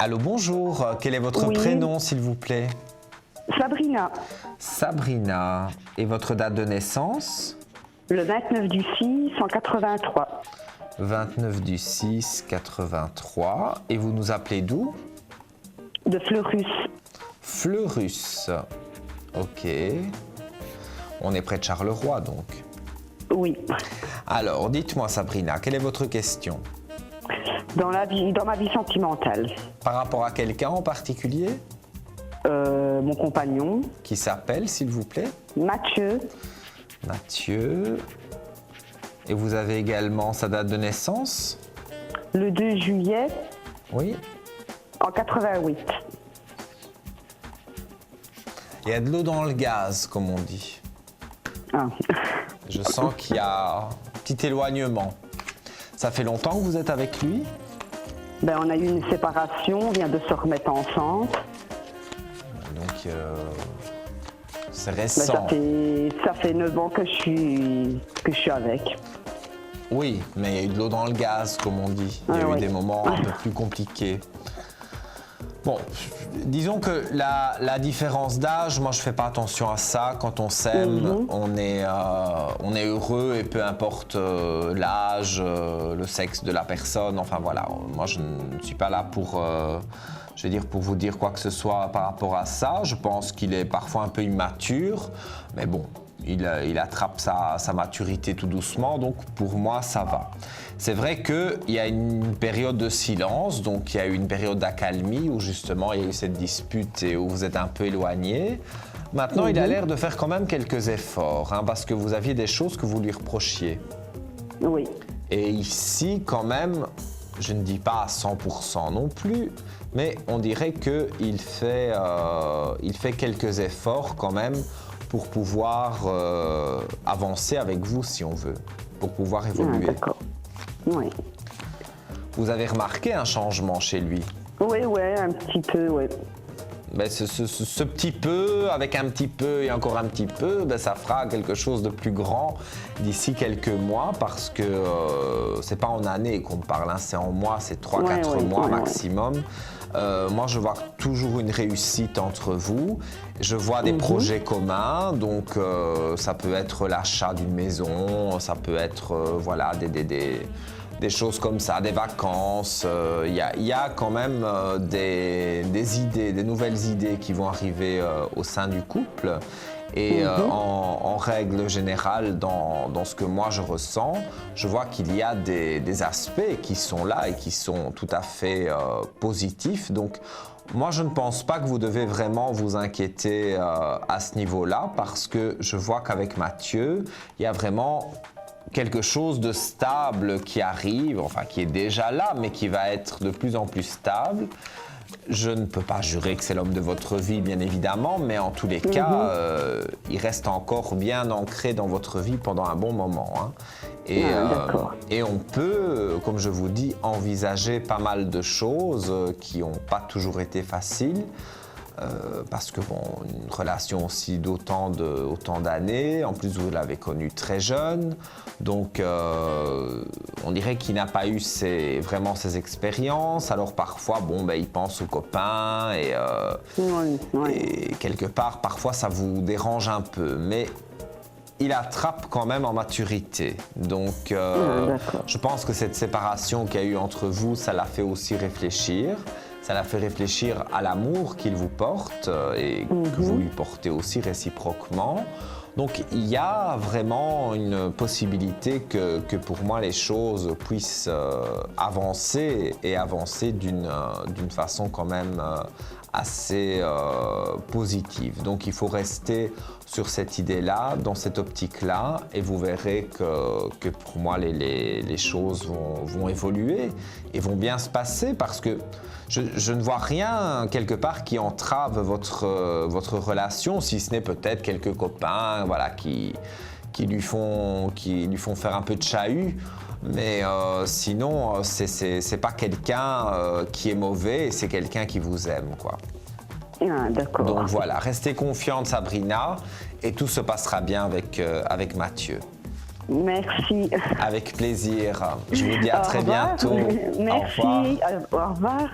Allô, bonjour. Quel est votre Oui. prénom, s'il vous plaît? Sabrina, Sabrina. Et votre date de naissance? le 29 du 6, 183. 29 du 6, 83. Et vous nous appelez d'où? De Fleurus. Fleurus. Ok. On est près de Charleroi, donc. Oui. Alors, dites-moi, Sabrina, quelle est votre question? Dans ma vie sentimentale. Par rapport à quelqu'un en particulier? Mon compagnon, Qui s'appelle, s'il vous plaît? Mathieu, Mathieu. Et vous avez également sa date de naissance? le 2 juillet, Oui. en 88. Il y a de l'eau dans le gaz, comme on dit. Ah. Je sens qu'il y a un petit éloignement. Ça fait longtemps que vous êtes avec lui? Ben, on a eu une séparation, on vient de se remettre ensemble. Donc, c'est Ben, récent. ça fait 9 ans que je suis avec. Oui, mais il y a eu de l'eau dans le gaz, comme on dit. Il y a Ah, eu oui. des moments un peu plus compliqués. Bon, disons que la différence d'âge, moi je fais pas attention à ça. Quand on s'aime, on est heureux et peu importe l'âge, le sexe de la personne. Enfin voilà, moi je ne suis pas là pour, je vais dire, pour vous dire quoi que ce soit par rapport à ça. Je pense qu'il est parfois un peu immature, mais bon. Il attrape sa maturité tout doucement, donc pour moi ça va. C'est vrai qu'il y a une période de silence, donc il y a eu une période d'accalmie où justement il y a eu cette dispute et où vous êtes un peu éloignés. Maintenant il a l'air de faire quand même quelques efforts, hein, parce que vous aviez des choses que vous lui reprochiez. Oui. Et ici quand même, je ne dis pas à 100% non plus, mais on dirait qu'il fait quelques efforts quand même pour pouvoir avancer avec vous si on veut, pour pouvoir Ah, évoluer. d'accord. Oui. Vous avez remarqué un changement chez lui? Oui, un petit peu, oui. Ben, ce petit peu, avec un petit peu et encore un petit peu, ben, ça fera quelque chose de plus grand d'ici quelques mois parce que c'est pas en années qu'on parle, hein, c'est en mois, c'est 3-4 mois maximum. Moi, je vois toujours une réussite entre vous. Je vois des projets communs, donc ça peut être l'achat d'une maison, ça peut être voilà, des choses comme ça, des vacances. Il y a quand même des idées, des nouvelles idées qui vont arriver au sein du couple. Et en règle générale, dans ce que moi je ressens, je vois qu'il y a des aspects qui sont là et qui sont tout à fait positifs. Donc moi je ne pense pas que vous devez vraiment vous inquiéter à ce niveau-là parce que je vois qu'avec Mathieu, il y a vraiment quelque chose de stable qui arrive, enfin qui est déjà là, mais qui va être de plus en plus stable. Je ne peux pas jurer que c'est l'homme de votre vie, bien évidemment, mais en tous les cas, il reste encore bien ancré dans votre vie pendant un bon moment, hein. Et on peut, comme je vous dis, envisager pas mal de choses qui n'ont pas toujours été faciles. Parce que bon, une relation aussi d'autant d'années, en plus vous l'avez connu très jeune, donc on dirait qu'il n'a pas eu vraiment ces expériences. Alors parfois, bon, ben, il pense aux copains et quelque part, parfois ça vous dérange un peu, mais il attrape quand même en maturité. Donc je pense que cette séparation qu'il y a eu entre vous, ça l'a fait aussi réfléchir. Ça l'a fait réfléchir à l'amour qu'il vous porte et que vous lui portez aussi réciproquement. Donc il y a vraiment une possibilité que pour moi les choses puissent avancer et avancer d'une façon quand même assez positive. Donc il faut rester sur cette idée-là, dans cette optique-là, et vous verrez que pour moi les choses vont évoluer et vont bien se passer parce que je ne vois rien quelque part qui entrave votre relation, si ce n'est peut-être quelques copains, voilà, qui lui font faire un peu de chahut. Mais sinon, c'est pas quelqu'un qui est mauvais, c'est quelqu'un qui vous aime, quoi. Ah, d'accord. Donc voilà, restez confiante, Sabrina, et tout se passera bien avec Mathieu. Merci. Avec plaisir. Je vous dis à très Au revoir. bientôt. Merci. Au revoir. Au revoir.